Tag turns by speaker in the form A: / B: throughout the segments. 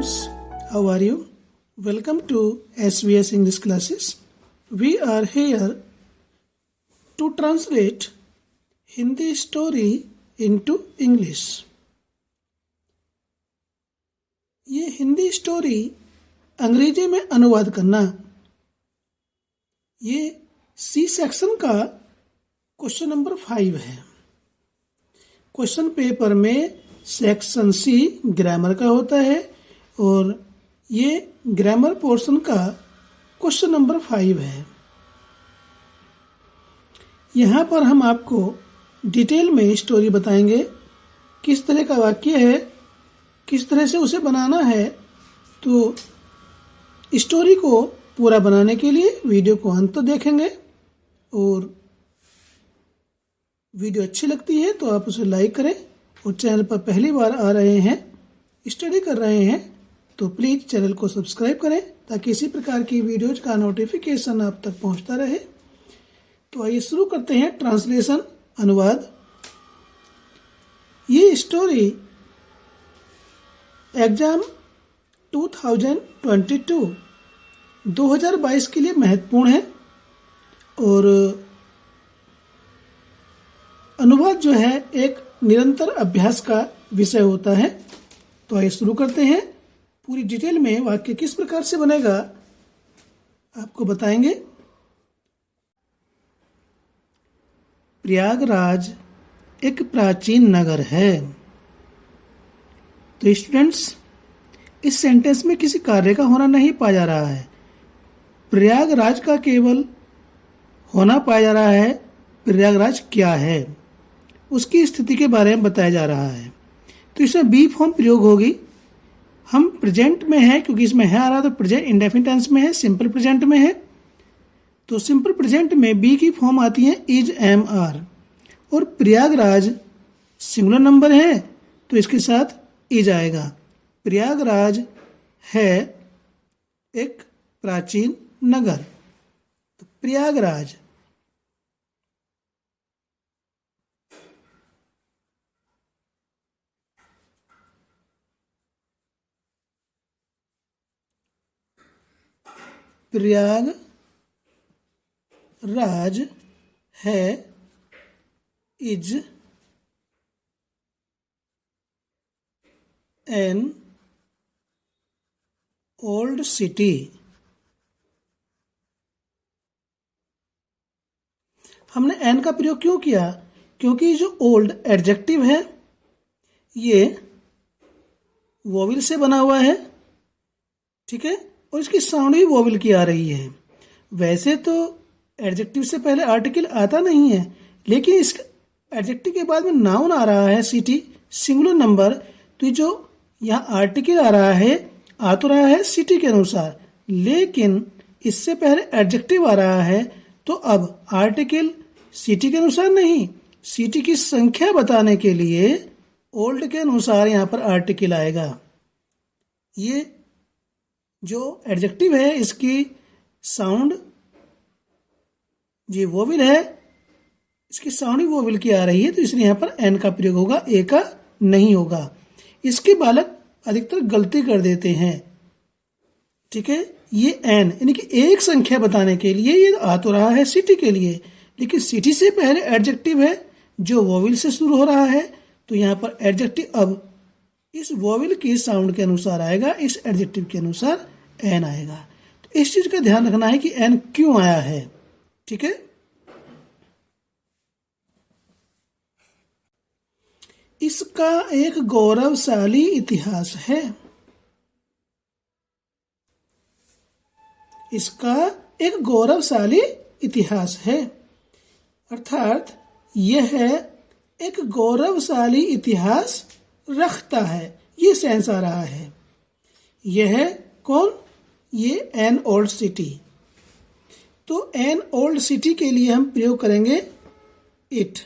A: students, how are you? Welcome to SVS English classes. We are here to translate Hindi story into English. ये Hindi story अंग्रेजी में अनुवाद करना, ये C section का क्वेश्चन नंबर 5 है। क्वेश्चन पेपर में सेक्शन सी ग्रामर का होता है और ये ग्रामर पोर्शन का क्वेश्चन नंबर 5 है। यहाँ पर हम आपको डिटेल में स्टोरी बताएंगे, किस तरह का वाक्य है, किस तरह से उसे बनाना है। तो स्टोरी को पूरा बनाने के लिए वीडियो को अंत तक देखेंगे और वीडियो अच्छी लगती है तो आप उसे लाइक करें और चैनल पर पहली बार आ रहे हैं, स्टडी कर रहे हैं तो प्लीज़ चैनल को सब्सक्राइब करें ताकि इसी प्रकार की वीडियोज का नोटिफिकेशन आप तक पहुंचता रहे। तो आइए शुरू करते हैं ट्रांसलेशन अनुवाद। ये स्टोरी एग्जाम 2022 के लिए महत्वपूर्ण है और अनुवाद जो है एक निरंतर अभ्यास का विषय होता है। तो आइए शुरू करते हैं। पूरी डिटेल में वाक्य किस प्रकार से बनेगा आपको बताएंगे। प्रयागराज एक प्राचीन नगर है। तो स्टूडेंट्स, इस सेंटेंस में किसी कार्य का होना नहीं पाया जा रहा है। प्रयागराज का केवल होना पाया जा रहा है प्रयागराज क्या है, उसकी स्थिति के बारे में बताया जा रहा है। तो इसमें बी फॉर्म प्रयोग होगी। हम प्रेजेंट में है क्योंकि इसमें है आ रहा, तो प्रेजेंट इंडेफिनिट टेंस में है, सिंपल प्रेजेंट में है। तो सिंपल प्रेजेंट में बी की फॉर्म आती है इज, एम, आर और प्रयागराज सिंगुलर नंबर है तो इसके साथ इज आएगा। प्रयागराज है एक प्राचीन नगर। तो प्रयागराज प्रयागराज है इज एन ओल्ड सिटी। हमने एन का प्रयोग क्यों किया? क्योंकि जो ओल्ड एडजेक्टिव है ये वोविल से बना हुआ है, ठीक है, और इसकी साउंड भी वोविल की आ रही है। वैसे तो एडजेक्टिव से पहले आर्टिकल आता नहीं है, लेकिन इस एडजेक्टिव के बाद में नाउन आ रहा है सिटी, सिंगुलर नंबर। तो जो यहाँ आर्टिकल आ रहा है, आ तो रहा है सिटी के अनुसार, लेकिन इससे पहले एडजेक्टिव आ रहा है। तो अब आर्टिकल सिटी के अनुसार नहीं, सिटी की संख्या बताने के लिए ओल्ड के अनुसार यहाँ पर आर्टिकल आएगा। ये जो एडजेक्टिव है इसकी साउंड ये वोविल है, इसकी साउंड ही वोविल की आ रही है, तो इसलिए यहाँ पर एन का प्रयोग होगा, ए का नहीं होगा। इसके बालक अधिकतर गलती कर देते हैं, ठीक है। ये एन यानी कि एक संख्या बताने के लिए ये आ तो रहा है सिटी के लिए, लेकिन सिटी से पहले एडजेक्टिव है जो वोविल से शुरू हो रहा है। तो यहाँ पर एडजेक्टिव अब इस वोविल की साउंड के अनुसार आएगा, इस एडजेक्टिव के अनुसार एन आएगा। तो इस चीज का ध्यान रखना है कि एन क्यों आया है, ठीक है। इसका एक गौरवशाली इतिहास है। इसका एक गौरवशाली इतिहास है, अर्थात यह एक गौरवशाली इतिहास रखता है। ये सेंस आ रहा है। यह कौन? ये एन ओल्ड सिटी। तो एन ओल्ड सिटी के लिए हम प्रयोग करेंगे इट।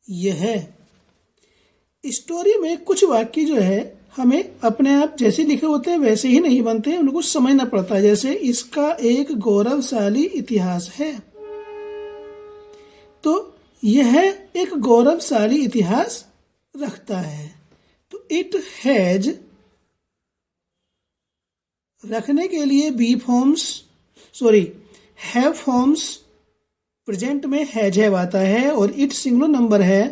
A: यह स्टोरी में कुछ वाक्य जो है हमें अपने आप जैसे लिखे होते हैं वैसे ही नहीं बनते हैं, उनको समझना पड़ता है। जैसे इसका एक गौरवशाली इतिहास है, तो यह एक गौरवशाली इतिहास रखता है। तो इट हैज रखने के लिए be forms, sorry have forms present में हैज हैव आता है और इट सिंगुलर नंबर है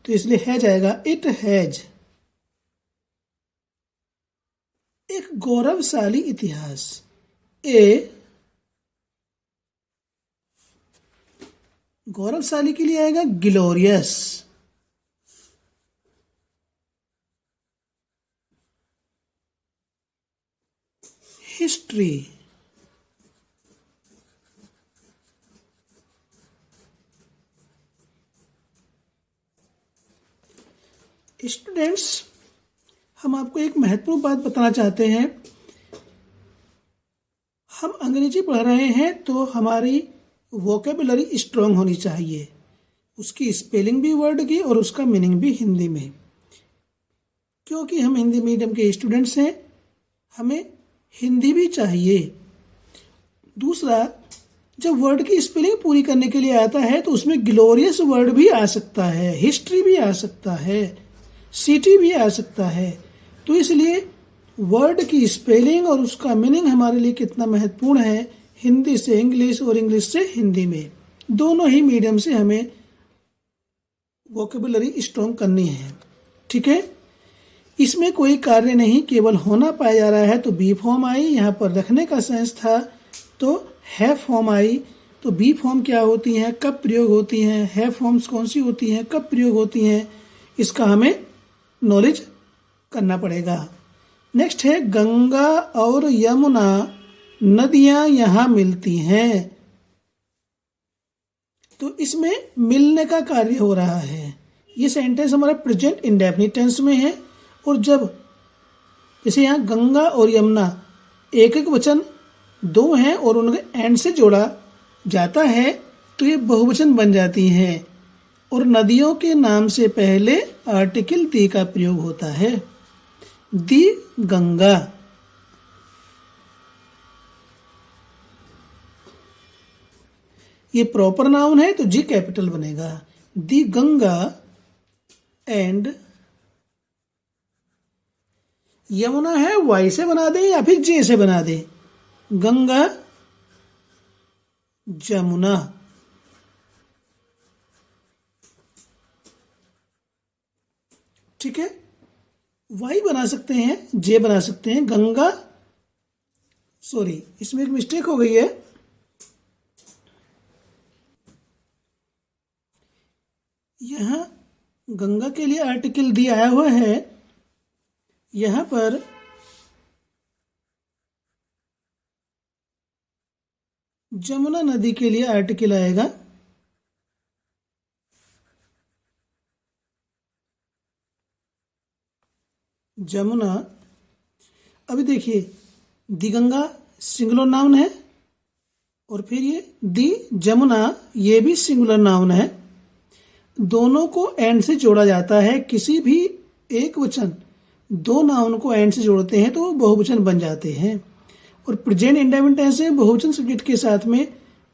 A: तो इसलिए हैज आएगा। इट हैज एक गौरवशाली इतिहास, ए गौरवशाली के लिए आएगा ग्लोरियस। हिस्ट्री स्टूडेंट्स, हम आपको एक महत्वपूर्ण बात बताना चाहते हैं। हम अंग्रेजी पढ़ रहे हैं तो हमारी वोकेबुलरी स्ट्रांग होनी चाहिए, उसकी स्पेलिंग भी वर्ड की और उसका मीनिंग भी हिंदी में, क्योंकि हम हिंदी मीडियम के स्टूडेंट्स हैं, हमें हिंदी भी चाहिए। दूसरा, जब वर्ड की स्पेलिंग पूरी करने के लिए आता है तो उसमें ग्लोरियस वर्ड भी आ सकता है, हिस्ट्री भी आ सकता है, सिटी भी आ सकता है। तो इसलिए वर्ड की स्पेलिंग और उसका मीनिंग हमारे लिए कितना महत्वपूर्ण है, हिंदी से इंग्लिश और इंग्लिश से हिंदी में, दोनों ही मीडियम से हमें वोकेबुलरी स्ट्रॉन्ग करनी है। ठीक है, इसमें कोई कार्य नहीं, केवल होना पाया जा रहा है। तो बी फॉर्म आई, यहाँ पर रखने का सेंस था तो है फॉर्म आई। तो बी फॉर्म क्या होती हैं, कब प्रयोग होती हैं, है फॉर्म्स कौन सी होती हैं, कब प्रयोग होती हैं, इसका हमें नॉलेज करना पड़ेगा। नेक्स्ट है गंगा और यमुना नदियां यहां मिलती हैं। तो इसमें मिलने का कार्य हो रहा है। ये सेंटेंस हमारा प्रेजेंट इंडेफिनिट टेंस में है और जब जैसे यहाँ गंगा और यमुना एक एक वचन दो हैं और उनके एंड से जोड़ा जाता है तो ये बहुवचन बन जाती हैं और नदियों के नाम से पहले आर्टिकल दी का प्रयोग होता है। दी गंगा, ये प्रॉपर नाउन है तो जी कैपिटल बनेगा। दी गंगा एंड यमुना है, वाई से बना दें या फिर जे से बना दें, गंगा जमुना। ठीक है, वाई बना सकते हैं, जे बना सकते हैं, गंगा, सॉरी इसमें एक मिस्टेक हो गई है, यहां गंगा के लिए आर्टिकल दी आया हुआ है, यहां पर जमुना नदी के लिए आर्टिकल आएगा। जमुना, अभी देखिए दिगंगा सिंगुलर नाउन है और फिर ये दी जमुना ये भी सिंगुलर नाउन है। दोनों को एंड से जोड़ा जाता है, किसी भी एक वचन दो नाउन को एंड से जोड़ते हैं तो वो बहुवचन बन जाते हैं। और प्रेजेंट इंडेफिनिट टेंस में बहुवचन सब्जेक्ट के साथ में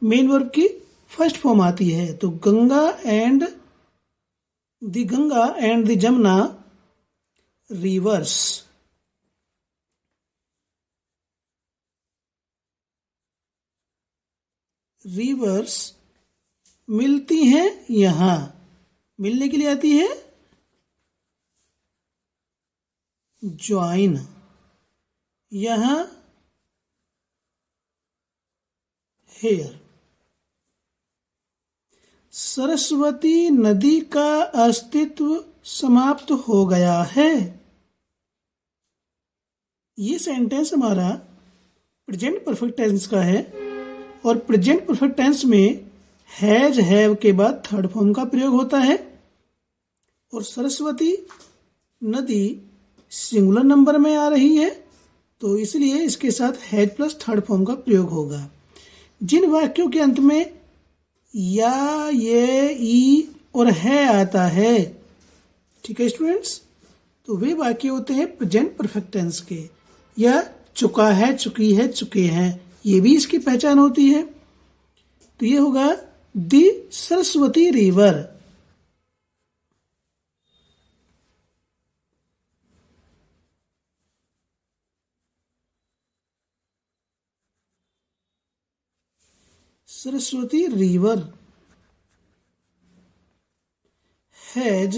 A: मेन वर्ब की फर्स्ट फॉर्म आती है। तो Ganga and the Jamuna reverse. Reverse मिलती हैं यहां, मिलने के लिए आती है ज्वाइन, यहां हेयर। सरस्वती नदी का अस्तित्व समाप्त हो गया है। ये सेंटेंस हमारा प्रेजेंट परफेक्ट टेंस का है और प्रेजेंट परफेक्ट टेंस में हैज हैव के बाद थर्ड फॉर्म का प्रयोग होता है और सरस्वती नदी सिंगुलर नंबर में आ रही है तो इसलिए इसके साथ हैज प्लस थर्ड फॉर्म का प्रयोग होगा। जिन वाक्यों के अंत में या, ये, ई और है आता है, ठीक है स्टूडेंट्स, तो वे वाक्य होते हैं प्रेजेंट परफेक्ट टेंस के। या चुका है, चुकी है, चुके हैं, ये भी इसकी पहचान होती है। तो ये होगा the Saraswati river. Saraswati river has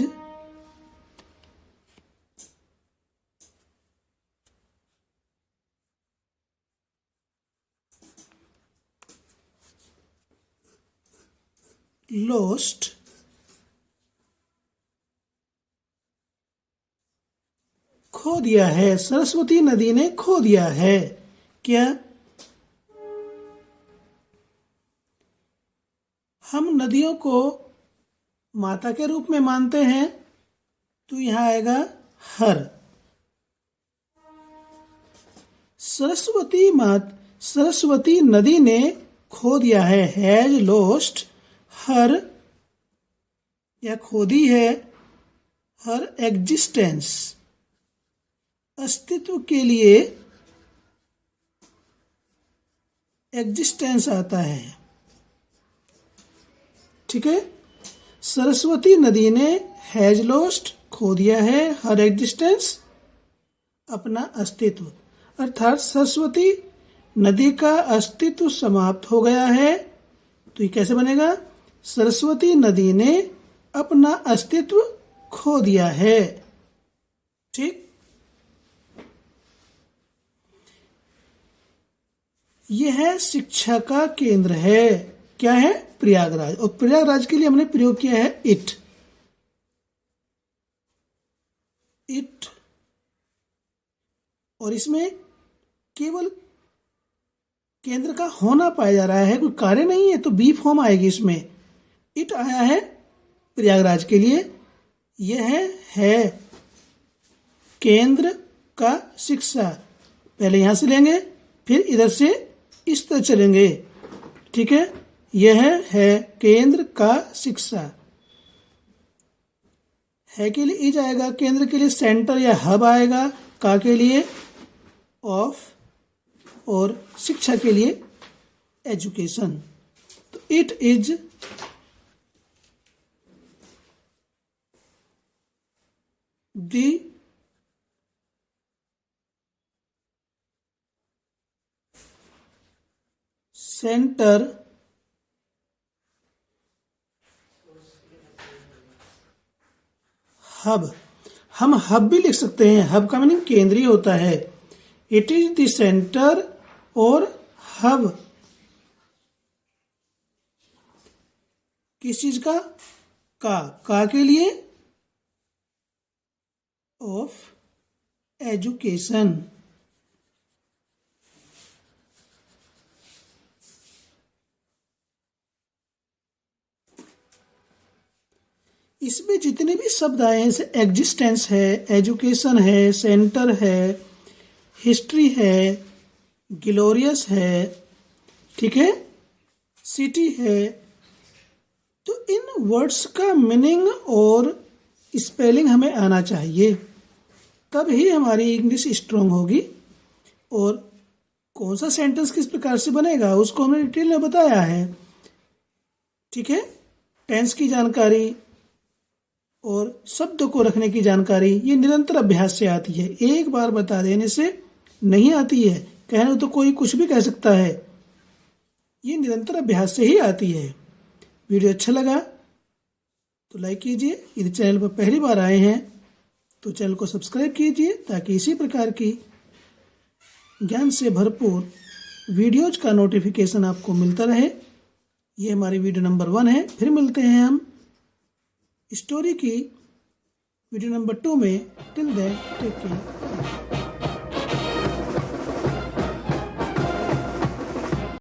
A: lost खो दिया है। सरस्वती नदी ने खो दिया है। क्या? हम नदियों को माता के रूप में मानते हैं, तो यहां आएगा हर। सरस्वती नदी ने खो दिया है, हैज लॉस्ट हर या खो दी है, हर एग्जिस्टेंस अस्तित्व के लिए एग्जिस्टेंस आता है। ठीक है, सरस्वती नदी ने हैज लॉस्ट खो दिया है, हर एग्जिस्टेंस अपना अस्तित्व, अर्थात सरस्वती नदी का अस्तित्व समाप्त हो गया है। तो ये कैसे बनेगा? सरस्वती नदी ने अपना अस्तित्व खो दिया है। ठीक, यह शिक्षा का केंद्र है। क्या है? प्रयागराज। और प्रयागराज के लिए हमने प्रयोग किया है इट। और इसमें केवल केंद्र का होना पाया जा रहा है, कोई कार्य नहीं है, तो बी फॉर्म आएगी इसमें। इट आया है प्रयागराज के लिए। यह है केंद्र का शिक्षा। पहले यहां से लेंगे, फिर इधर से इस तरह चलेंगे। ठीक है, यह है केंद्र का शिक्षा। है के लिए इज आएगा, केंद्र के लिए सेंटर या हब आएगा, का के लिए ऑफ, और शिक्षा के लिए एजुकेशन। तो it is the centre hub. हम हब भी लिख सकते हैं, हब का मीनिंग केंद्रीय होता है। इट इज द सेंटर और हब किस चीज का? का के लिए ऑफ एजुकेशन। इसमें जितने भी शब्द आए हैं, जैसे एग्जिस्टेंस है, एजुकेशन है, सेंटर है, हिस्ट्री है, ग्लोरियस है, ठीक है, सिटी है, तो इन वर्ड्स का मीनिंग और स्पेलिंग हमें आना चाहिए, तब ही हमारी इंग्लिश स्ट्रांग होगी। और कौन सा सेंटेंस किस प्रकार से बनेगा उसको हमने डिटेल में बताया है। ठीक है, टेंस की जानकारी और शब्द को रखने की जानकारी ये निरंतर अभ्यास से आती है, एक बार बता देने से नहीं आती है। कहने तो कोई कुछ भी कह सकता है, ये निरंतर अभ्यास से ही आती है। वीडियो अच्छा लगा तो लाइक कीजिए, यदि चैनल पर पहली बार आए हैं तो चैनल को सब्सक्राइब कीजिए, ताकि इसी प्रकार की ज्ञान से भरपूर वीडियोज का नोटिफिकेशन आपको मिलता रहे। ये हमारी वीडियो नंबर 1 है। फिर मिलते हैं हम स्टोरी की वीडियो नंबर 2 में। Till then take care.